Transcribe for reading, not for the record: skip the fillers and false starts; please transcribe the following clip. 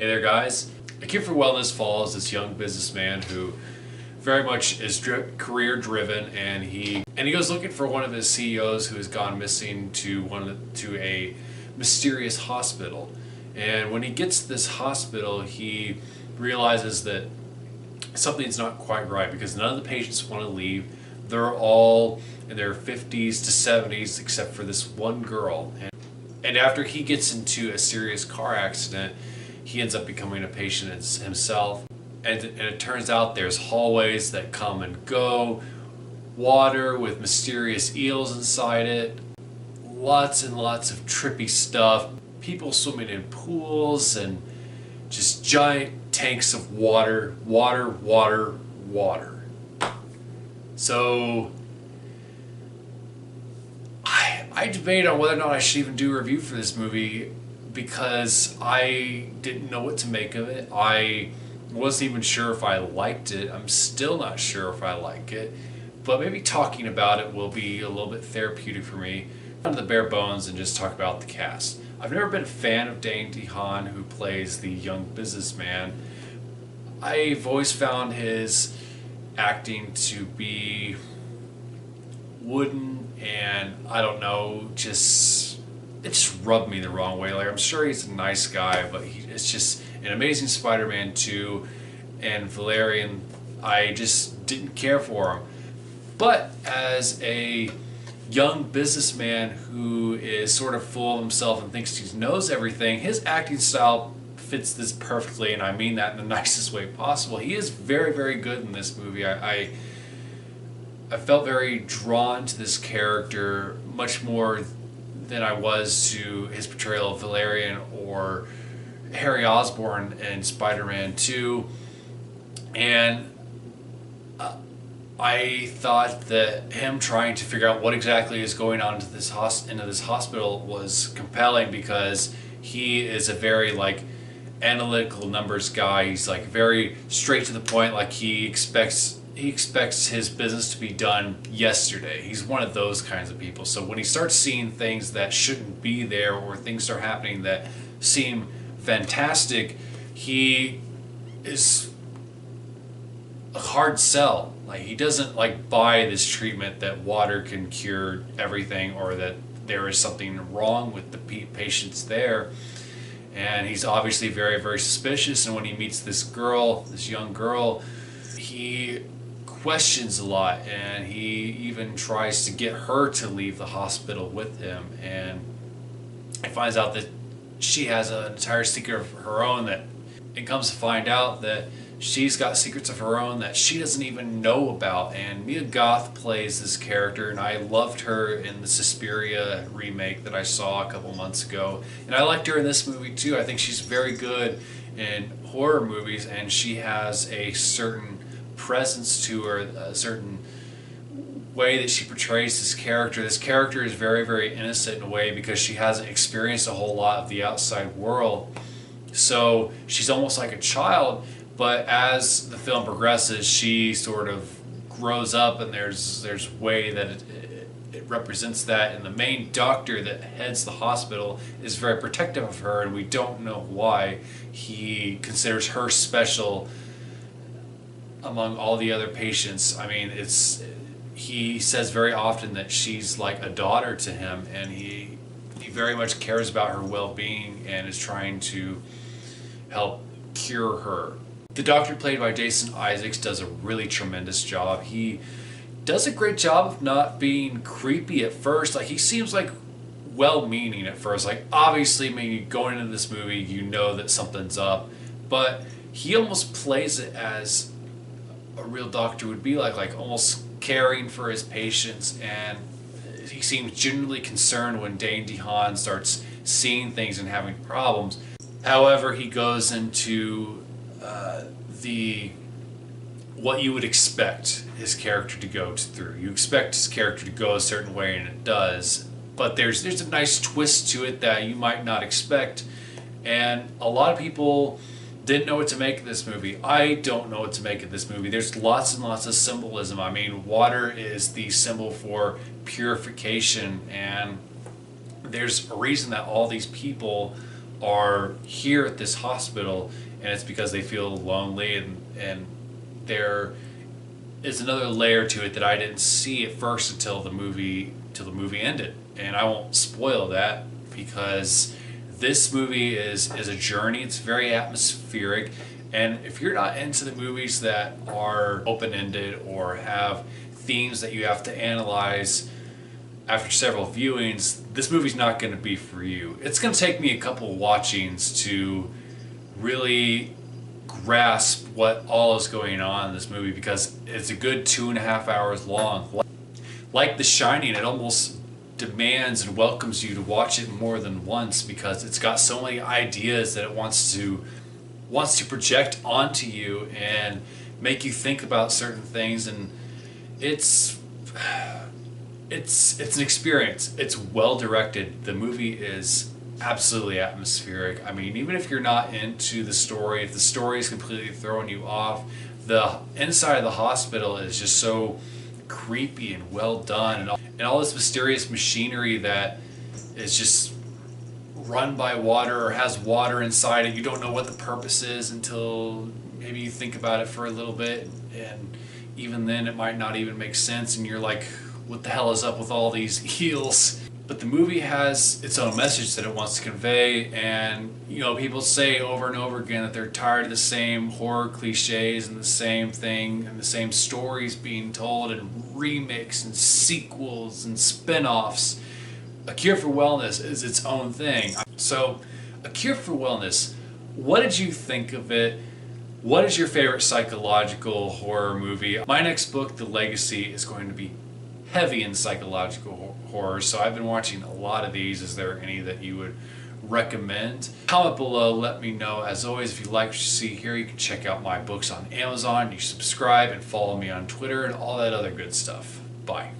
Hey there guys. A Kid for Wellness follows this young businessman who very much is career driven, and he goes looking for one of his CEOs who has gone missing to a mysterious hospital. And when he gets to this hospital, he realizes that something's not quite right because none of the patients want to leave. They're all in their 50s to 70s except for this one girl. And after he gets into a serious car accident, he ends up becoming a patient himself. And it turns out there's hallways that come and go, water with mysterious eels inside it, lots and lots of trippy stuff, people swimming in pools, and just giant tanks of water. So I debated on whether or not I should even do a review for this movie because I didn't know what to make of it. I wasn't even sure if I liked it. I'm still not sure if I like it, but maybe talking about it will be a little bit therapeutic for me. Down to the bare bones and just talk about the cast. I've never been a fan of Dane DeHaan, who plays the young businessman. I've always found his acting to be wooden, and I don't know, it just rubbed me the wrong way. Like, I'm sure he's a nice guy, but it's just an Amazing Spider-Man 2 and Valerian, I just didn't care for him. But as a young businessman who is sort of full of himself and thinks he knows everything, his acting style fits this perfectly, and I mean that in the nicest way possible. He is very, very good in this movie. I felt very drawn to this character, much more than I was to his portrayal of Valerian or Harry Osborn in Spider-Man 2. And I thought that him trying to figure out what exactly is going on into this hospital was compelling, because he is a very analytical numbers guy. He's very straight to the point. He expects his business to be done yesterday. He's one of those kinds of people. So when he starts seeing things that shouldn't be there, or things start happening that seem fantastic, he is a hard sell. He doesn't buy this treatment that water can cure everything, or that there is something wrong with the patients there. And he's obviously very, very suspicious. And when he meets this young girl, he questions a lot, and he even tries to get her to leave the hospital with him. And he finds out that she has an entire secret of her own, that it comes to find out that she's got secrets of her own that she doesn't even know about. And Mia Goth plays this character, and I loved her in the Suspiria remake that I saw a couple months ago. And I liked her in this movie too. I think she's very good in horror movies, and she has a certain presence to her, a certain way that she portrays this character. This character is very, very innocent in a way, because she hasn't experienced a whole lot of the outside world. So she's almost like a child, but as the film progresses, she sort of grows up, and there's a way that it represents that. And the main doctor that heads the hospital is very protective of her, and we don't know why. He considers her special among all the other patients. I mean, he says very often that she's like a daughter to him, and he very much cares about her well-being and is trying to help cure her. The doctor, played by Jason Isaacs, does a really tremendous job. He does a great job of not being creepy at first. He seems well-meaning at first. Obviously, maybe going into this movie, you know that something's up, but he almost plays it as a real doctor would be, almost caring for his patients. And he seems genuinely concerned when Dane DeHaan starts seeing things and having problems. However, he goes into what you would expect his character to go through. You expect his character to go a certain way, and it does, but there's a nice twist to it that you might not expect. And a lot of people didn't know what to make of this movie. I don't know what to make of this movie. There's lots and lots of symbolism. I mean, water is the symbol for purification, and there's a reason that all these people are here at this hospital, and it's because they feel lonely, and there is another layer to it that I didn't see at first until the movie ended. And I won't spoil that, because this movie is a journey. It's very atmospheric, and if you're not into the movies that are open-ended or have themes that you have to analyze after several viewings, this movie's not going to be for you. It's going to take me a couple watchings to really grasp what all is going on in this movie, because it's a good 2.5 hours long. Like The Shining, it almost demands and welcomes you to watch it more than once, because it's got so many ideas that it wants to project onto you and make you think about certain things. And it's an experience. It's well directed. The movie is absolutely atmospheric. I mean, even if you're not into the story, if the story is completely throwing you off, the inside of the hospital is just so creepy and well done, and all this mysterious machinery that is just run by water or has water inside it. You don't know what the purpose is until maybe you think about it for a little bit, and even then it might not even make sense, and you're like, what the hell is up with all these eels? But the movie has its own message that it wants to convey, and people say over and over again that they're tired of the same horror cliches and the same thing and the same stories being told and remakes and sequels and spin-offs. A Cure for Wellness is its own thing. So, A Cure for Wellness, what did you think of it? What is your favorite psychological horror movie? My next book, The Legacy, is going to be heavy in psychological horror, so I've been watching a lot of these. Is there any that you would recommend? Comment below, let me know. As always, if you like what you see here, you can check out my books on Amazon, you subscribe and follow me on Twitter and all that other good stuff. Bye.